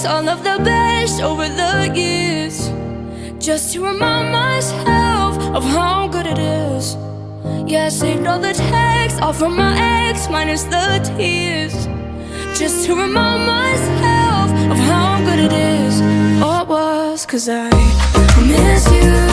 mistakes, all of the best over the years, just to remind myself of how good it is. Yeah, I saved all the texts, all from my ex, minus the tears, just to remind myself of how good it is. All was 'cause I miss you.